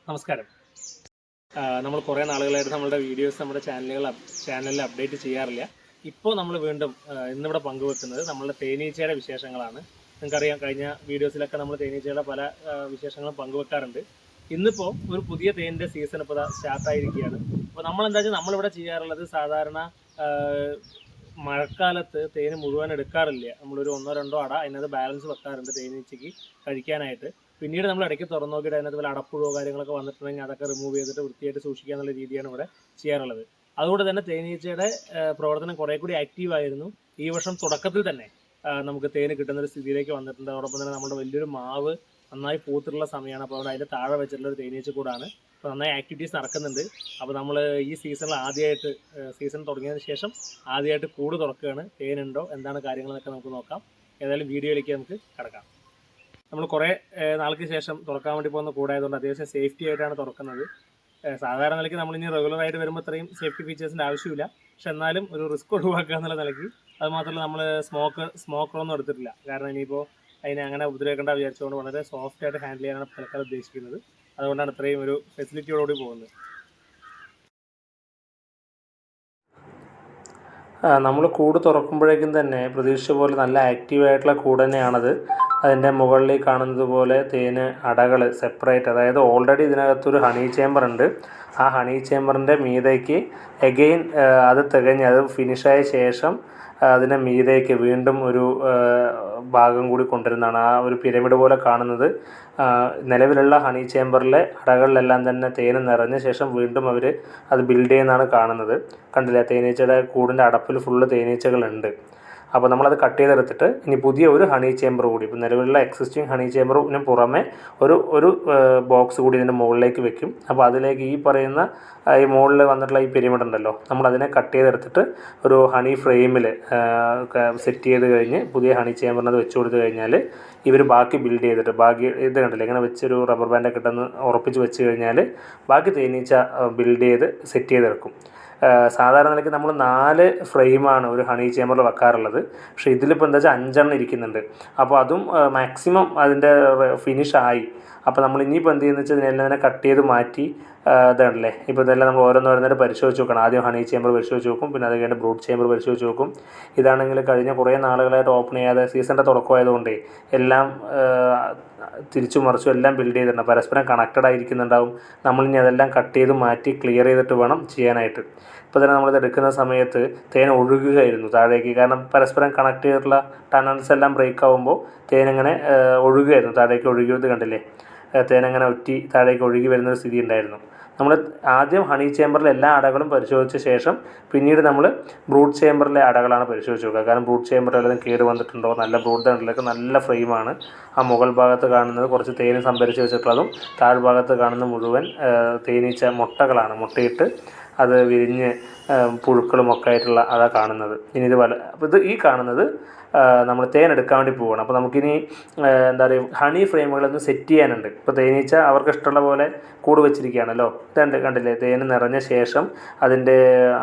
നമസ്കാരം. നമ്മൾ കുറേ നാളുകളായിട്ട് നമ്മുടെ വീഡിയോസ് നമ്മുടെ ചാനലിൽ അപ്ഡേറ്റ് ചെയ്യാറില്ല. ഇപ്പോൾ നമ്മൾ വീണ്ടും ഇന്നിവിടെ പങ്കുവെക്കുന്നത് നമ്മളുടെ തേനീച്ചയുടെ വിശേഷങ്ങളാണ്. നിങ്ങൾക്കറിയാം, കഴിഞ്ഞ വീഡിയോസിലൊക്കെ നമ്മൾ തേനീച്ചയുടെ പല വിശേഷങ്ങളും പങ്കുവെക്കാറുണ്ട്. ഇന്നിപ്പോൾ ഒരു പുതിയ തേനിൻ്റെ സീസൺ ഇപ്പോൾ സ്റ്റാർട്ടായിരിക്കുകയാണ്. അപ്പോൾ നമ്മളെന്താ വെച്ചാൽ നമ്മളിവിടെ ചെയ്യാറുള്ളത്, സാധാരണ മഴക്കാലത്ത് തേന് മുഴുവൻ എടുക്കാറില്ല. നമ്മളൊരു 1-2 അട അതിനകത്ത് ബാലൻസ് വെക്കാറുണ്ട് തേനീച്ചയ്ക്ക് കഴിക്കാനായിട്ട്. പിന്നീട് നമ്മൾ ഇടയ്ക്ക് തുറന്നു നോക്കിയിട്ട് അതിനകത്ത് വല്ല അടപ്പുഴോ കാര്യങ്ങളൊക്കെ വന്നിട്ടുണ്ടെങ്കിൽ അതൊക്കെ റിമൂവ് ചെയ്തിട്ട് വൃത്തിയായിട്ട് സൂക്ഷിക്കുക എന്നുള്ള രീതിയാണ് ഇവിടെ ചെയ്യാറുള്ളത്. അതുകൊണ്ട് തന്നെ തേനീച്ചയുടെ പ്രവർത്തനം കുറേ കൂടി ആക്റ്റീവായിരുന്നു. ഈ വർഷം തുടക്കത്തിൽ തന്നെ നമുക്ക് തേന് കിട്ടുന്നൊരു സ്ഥിതിയിലേക്ക് വന്നിട്ടുണ്ട്. അതോടൊപ്പം തന്നെ നമ്മുടെ വലിയൊരു മാവ് നന്നായി പൂത്തിട്ടുള്ള സമയമാണ്. അപ്പോൾ അവിടെ അതിൻ്റെ താഴെ വെച്ചിട്ടുള്ള ഒരു തേനീച്ച കൂടാണ്. അപ്പോൾ നന്നായി ആക്ടിവിറ്റീസ് നടക്കുന്നുണ്ട്. അപ്പോൾ നമ്മൾ ഈ സീസണിൽ ആദ്യമായിട്ട് സീസൺ തുടങ്ങിയതിന് ശേഷം ആദ്യമായിട്ട് കൂട് തുറക്കുകയാണ്. തേനുണ്ടോ എന്താണ് കാര്യങ്ങളെന്നൊക്കെ നമുക്ക് നോക്കാം. ഏതായാലും വീഡിയോയിലേക്ക് നമുക്ക് കിടക്കാം. നമ്മൾ കുറേ നാൾക്ക് ശേഷം തുറക്കാൻ വേണ്ടി പോകുന്ന കൂടായതുകൊണ്ട് അത്യാവശ്യം സേഫ്റ്റി ആയിട്ടാണ് തുറക്കുന്നത്. സാധാരണ നിലയ്ക്ക് നമ്മളിനി റെഗുലറായിട്ട് വരുമ്പോൾ ഇത്രയും സേഫ്റ്റി ഫീച്ചേഴ്സിൻ്റെ ആവശ്യമില്ല. പക്ഷെ എന്നാലും ഒരു റിസ്ക് ഒഴിവാക്കുക എന്നുള്ള നിലയ്ക്ക്. അത് മാത്രമല്ല, നമ്മൾ സ്മോക്കറൊന്നും എടുത്തിട്ടില്ല. കാരണം ഇനിയിപ്പോൾ അതിനെ അങ്ങനെ ഉപദ്രവിക്കേണ്ട വിചാരിച്ചുകൊണ്ട് വളരെ സോഫ്റ്റായിട്ട് ഹാൻഡിൽ ചെയ്യാനാണ് തൽക്കാലം ഉദ്ദേശിക്കുന്നത്. അതുകൊണ്ടാണ് ഇത്രയും ഒരു ഫെസിലിറ്റിയോടുകൂടി പോകുന്നത്. നമ്മൾ കൂട് തുറക്കുമ്പോഴേക്കും തന്നെ പ്രതീക്ഷിച്ച പോലെ നല്ല ആക്റ്റീവായിട്ടുള്ള കൂട് തന്നെയാണത്. അതിൻ്റെ മുകളിൽ കാണുന്നത് പോലെ തേന് അടകൾ സെപ്പറേറ്റ്, അതായത് ഓൾറെഡി ഇതിനകത്തൊരു ഹണി ചേമ്പർ ഉണ്ട്. ആ ഹണി ചേമ്പറിൻ്റെ മീതേക്ക് എഗെയിൻ അത് തികഞ്ഞ് അത് ഫിനിഷായ ശേഷം അതിൻ്റെ മീതേക്ക് വീണ്ടും ഒരു ഭാഗം കൂടി കൊണ്ടുവരുന്നതാണ്. ആ ഒരു പിരമിഡ് പോലെ കാണുന്നത് നിലവിലുള്ള ഹണി ചേമ്പറിലെ അടകളിലെല്ലാം തന്നെ തേന് നിറഞ്ഞ ശേഷം വീണ്ടും അവർ അത് ബിൽഡ് ചെയ്യുന്നതാണ് കാണുന്നത്. കണ്ടില്ലേ, തേനീച്ചയുടെ കൂടിൻ്റെ അടപ്പിൽ ഫുള്ള് തേനീച്ചകളുണ്ട്. അപ്പോൾ നമ്മളത് കട്ട് ചെയ്തെടുത്തിട്ട് ഇനി പുതിയ ഒരു ഹണി ചേമ്പർ കൂടി, ഇപ്പോൾ നിലവിലുള്ള എക്സിസ്റ്റിംഗ് ഹണി ചേമ്പറിന് പുറമെ ഒരു ബോക്സ് കൂടി ഇതിൻ്റെ മുകളിലേക്ക് വെക്കും. അപ്പോൾ അതിലേക്ക് ഈ പറയുന്ന ഈ മുകളിൽ വന്നിട്ടുള്ള ഈ പിരമിഡ് ഉണ്ടല്ലോ, നമ്മളതിനെ കട്ട് ചെയ്തെടുത്തിട്ട് ഒരു ഹണി ഫ്രെയിമിൽ സെറ്റ് ചെയ്ത് കഴിഞ്ഞ് പുതിയ ഹണി ചേമ്പറിനത് വെച്ച് കൊടുത്തു കഴിഞ്ഞാൽ ഇവർ ബാക്കി ബിൽഡ് ചെയ്തിട്ട് ബാക്കി ഇത് കണ്ടില്ല ഇങ്ങനെ വെച്ചൊരു റബ്ബർ ബാൻഡൊക്കെ ഇട്ടെന്ന് ഉറപ്പിച്ച് വെച്ച് കഴിഞ്ഞാൽ ബാക്കി തേനീച്ച ബിൽഡ് ചെയ്ത് സെറ്റ് ചെയ്തെടുക്കും. സാധാരണ നിലയ്ക്ക് നമ്മൾ 4 ഫ്രെയിമാണ് ഒരു ഹണി ചേമ്പറിൽ വെക്കാറുള്ളത്. പക്ഷേ ഇതിലിപ്പോൾ എന്താ വെച്ചാൽ 5 എണ്ണം ഇരിക്കുന്നുണ്ട്. അപ്പോൾ അതും മാക്സിമം അതിൻ്റെ ഫിനിഷായി. അപ്പോൾ നമ്മൾ ഇനിയിപ്പോൾ എന്ത് ചെയ്യുന്നത് വെച്ചാൽ ഇതിനെല്ലാം തന്നെ കട്ട് ചെയ്ത് മാറ്റി ഇതാണല്ലേ, ഇപ്പോൾ ഇതെല്ലാം നമ്മൾ ഓരോന്നോരോന്നായിട്ട് പരിശോധിച്ച് നോക്കണം. ആദ്യം ഹണി ചേമ്പർ പരിശോധിച്ച് നോക്കും, പിന്നെ അത് കഴിഞ്ഞ് ബ്രൂഡ് ചേമ്പർ പരിശോധിച്ച് നോക്കും. ഇതാണെങ്കിൽ കഴിഞ്ഞ കുറേ നാളുകളായിട്ട് ഓപ്പൺ ചെയ്യാതെ സീസണിൻ്റെ തുടക്കമായതുകൊണ്ടേ എല്ലാം തിരിച്ചു മറിച്ചും എല്ലാം ബിൽഡ് ചെയ്തിട്ടുണ്ട്. പരസ്പരം കണക്റ്റഡ് ആയിരിക്കുന്നുണ്ടാവും. നമ്മളിനി അതെല്ലാം കട്ട് ചെയ്ത് മാറ്റി ക്ലിയർ ചെയ്തിട്ട് വേണം ചെയ്യാനായിട്ട്. ഇപ്പോൾ തന്നെ നമ്മളിത് എടുക്കുന്ന സമയത്ത് തേൻ ഒഴുകുകയായിരുന്നു താഴേക്ക്. കാരണം പരസ്പരം കണക്ട് ചെയ്തിട്ടുള്ള ടണൽസ് എല്ലാം ബ്രേക്ക് ആകുമ്പോൾ തേനിങ്ങനെ ഒഴുകുകയായിരുന്നു, താഴേക്ക് ഒഴുകിയത് കണ്ടില്ലേ. തേനങ്ങനെ ഒറ്റി താഴേക്ക് ഒഴുകി വരുന്നൊരു സ്ഥിതി ഉണ്ടായിരുന്നു. നമ്മൾ ആദ്യം ഹണി ചേമ്പറിലെ എല്ലാ അടകളും പരിശോധിച്ച ശേഷം പിന്നീട് നമ്മൾ ബ്രൂഡ് ചേമ്പറിലെ അടകളാണ് പരിശോധിച്ച് നോക്കുക. കാരണം ബ്രൂഡ് ചേമ്പറിൽ വല്ലതും കേട് വന്നിട്ടുണ്ടോ, നല്ല ബ്രൂഡ് തണ്ടിലൊക്കെ നല്ല ഫ്രെയിമാണ്. ആ മുകൾ ഭാഗത്ത് കാണുന്നത് കുറച്ച് തേന് സംഭരിച്ച് വെച്ചിട്ടുള്ളതും താഴ്ഭാഗത്ത് കാണുന്ന മുഴുവൻ തേനീച്ച മുട്ടകളാണ്. മുട്ടയിട്ട് അത് വിരിഞ്ഞ് പുഴുക്കളുമൊക്കെ ആയിട്ടുള്ള അതാണ് കാണുന്നത്. ഇനി ഇത് അപ്പോൾ ഇത് ഈ കാണുന്നത് നമ്മൾ തേൻ എടുക്കാൻ വേണ്ടി പോവുകയാണ്. അപ്പോൾ നമുക്കിനി എന്താ പറയുക, ഹണി ഫ്രെയിമുകളൊന്ന് സെറ്റ് ചെയ്യാനുണ്ട്. ഇപ്പോൾ തേനീച്ച അവർക്ക് ഇഷ്ടമുള്ള പോലെ കൂട് വെച്ചിരിക്കുകയാണല്ലോ. ഇതുണ്ട് കണ്ടില്ലേ, തേന് നിറഞ്ഞ ശേഷം അതിൻ്റെ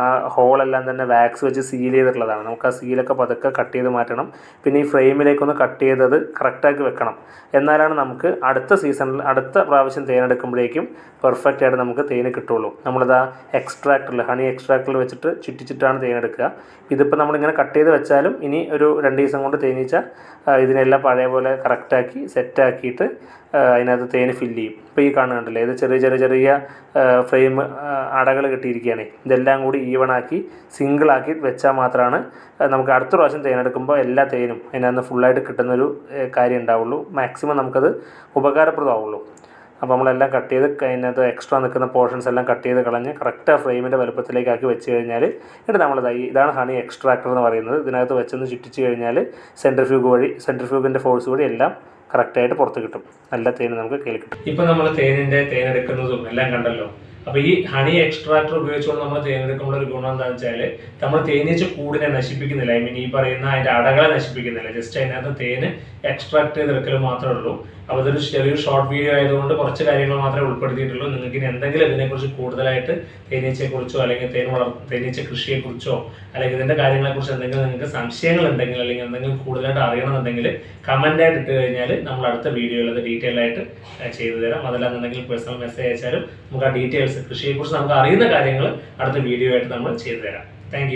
ആ ഹോളെല്ലാം തന്നെ വാക്സ് വെച്ച് സീൽ ചെയ്തിട്ടുള്ളതാണ്. നമുക്ക് ആ സീലൊക്കെ പതുക്കെ കട്ട് ചെയ്ത് മാറ്റണം. പിന്നെ ഈ ഫ്രെയിമിലേക്കൊന്ന് കട്ട് ചെയ്തത് കറക്റ്റാക്കി വെക്കണം. എന്നാലാണ് നമുക്ക് അടുത്ത സീസണിൽ അടുത്ത പ്രാവശ്യം തേനെടുക്കുമ്പോഴേക്കും പെർഫെക്റ്റ് ആയിട്ട് നമുക്ക് തേന് കിട്ടുള്ളൂ. നമ്മളിതാ എക്സ്ട്രാക്ടറിൽ ഹണി എക്സ്ട്രാക്ടറിൽ വെച്ചിട്ട് ചുറ്റിച്ചിട്ടാണ് തേനെടുക്കുക. ഇതിപ്പോൾ നമ്മളിങ്ങനെ കട്ട് ചെയ്ത് വെച്ചാലും ഇനി ഒരു 2 ദിവസം കൊണ്ട് തേനീച്ച ഇതിനെല്ലാം പഴയ പോലെ കറക്റ്റാക്കി സെറ്റാക്കിയിട്ട് അതിനകത്ത് തേന് ഫില്ല് ചെയ്യും. ഇപ്പോൾ ഈ കാണുന്നുണ്ടല്ലേ, ഇത് ചെറിയ ഫ്രെയിം അടകൾ കിട്ടിയിരിക്കുകയാണ്. ഇതെല്ലാം കൂടി ഈവണാക്കി സിംഗിളാക്കി വെച്ചാൽ മാത്രമാണ് നമുക്ക് അടുത്ത പ്രാവശ്യം തേനെടുക്കുമ്പോൾ എല്ലാ തേനും അതിനകത്ത് ഫുള്ളായിട്ട് കിട്ടുന്നൊരു കാര്യം ഉണ്ടാവുള്ളൂ. മാക്സിമം നമുക്കത് ഉപകാരപ്രദമാവുള്ളൂ. അപ്പോൾ നമ്മളെല്ലാം കട്ട് ചെയ്ത് അതിനകത്ത് എക്സ്ട്രാ നിൽക്കുന്ന പോർഷൻസ് എല്ലാം കട്ട് ചെയ്ത് കളഞ്ഞ് കറക്റ്റ് ആ ഫ്രെയിമിൻ്റെ വലുപ്പത്തിലേക്കാക്കി വെച്ച് കഴിഞ്ഞാൽ എന്നിട്ട് നമ്മളിതായി ഇതാണ് ഹണി എക്സ്ട്രാക്ടർ എന്ന് പറയുന്നത്. ഇതിനകത്ത് വെച്ചൊന്ന് ചുറ്റിച്ച് കഴിഞ്ഞാൽ സെൻട്രിഫ്യൂഗിൻ്റെ ഫോഴ്സ് വഴി എല്ലാം കറക്റ്റായിട്ട് പുറത്ത് കിട്ടും. നല്ല തേൻ നമുക്ക് കയ്യിൽ കിട്ടും. ഇപ്പോൾ നമ്മൾ തേനെടുക്കുന്നതും എല്ലാം കണ്ടല്ലോ. അപ്പോൾ ഈ ഹണി എക്സ്ട്രാക്ടർ ഉപയോഗിച്ചുകൊണ്ട് നമ്മൾ തേനെടുക്കുമ്പോൾ ഒരു ഗുണം എന്താണെന്ന് വെച്ചാൽ നമ്മൾ തേനീച്ച കൂടിനെ നശിപ്പിക്കുന്നില്ല. ഐ മീൻ ഈ പറയുന്ന അതിൻ്റെ അടകളെ നശിപ്പിക്കുന്നില്ല. ജസ്റ്റ് അതിനകത്ത് തേന് എക്സ്ട്രാക്ട് ചെയ്തെടുക്കലും മാത്രമേ ഉള്ളൂ. അപ്പോൾ ഇതൊരു ചെറിയൊരു ഷോർട്ട് വീഡിയോ ആയതുകൊണ്ട് കുറച്ച് കാര്യങ്ങൾ മാത്രമേ ഉൾപ്പെടുത്തിയിട്ടുള്ളൂ. നിങ്ങൾക്ക് ഇനി എന്തെങ്കിലും ഇതിനെക്കുറിച്ച് കൂടുതലായിട്ട് തേനീച്ചയെക്കുറിച്ചോ അല്ലെങ്കിൽ തേനീച്ച കൃഷിയെക്കുറിച്ചോ അല്ലെങ്കിൽ ഇതിൻ്റെ കാര്യങ്ങളെക്കുറിച്ച് എന്തെങ്കിലും നിങ്ങൾക്ക് സംശയങ്ങൾ ഉണ്ടെങ്കിൽ അല്ലെങ്കിൽ എന്തെങ്കിലും കൂടുതലായിട്ട് അറിയണമെന്നുണ്ടെങ്കിൽ കമൻ്റ് ആയിട്ട് ഇട്ട് കഴിഞ്ഞാൽ നമ്മൾ അടുത്ത വീഡിയോയിൽ അത് ഡീറ്റെയിൽ ആയിട്ട് ചെയ്തു തരാം. അതല്ലാന്നുണ്ടെങ്കിൽ പേഴ്സണൽ മെസ്സേജ് അയച്ചാലും നമുക്ക് ആ ഡീറ്റെയിൽസ് കൃഷിയെക്കുറിച്ച് നമുക്ക് അറിയുന്ന കാര്യങ്ങൾ അടുത്ത വീഡിയോ ആയിട്ട് നമ്മൾ ചെയ്തു തരാം. താങ്ക്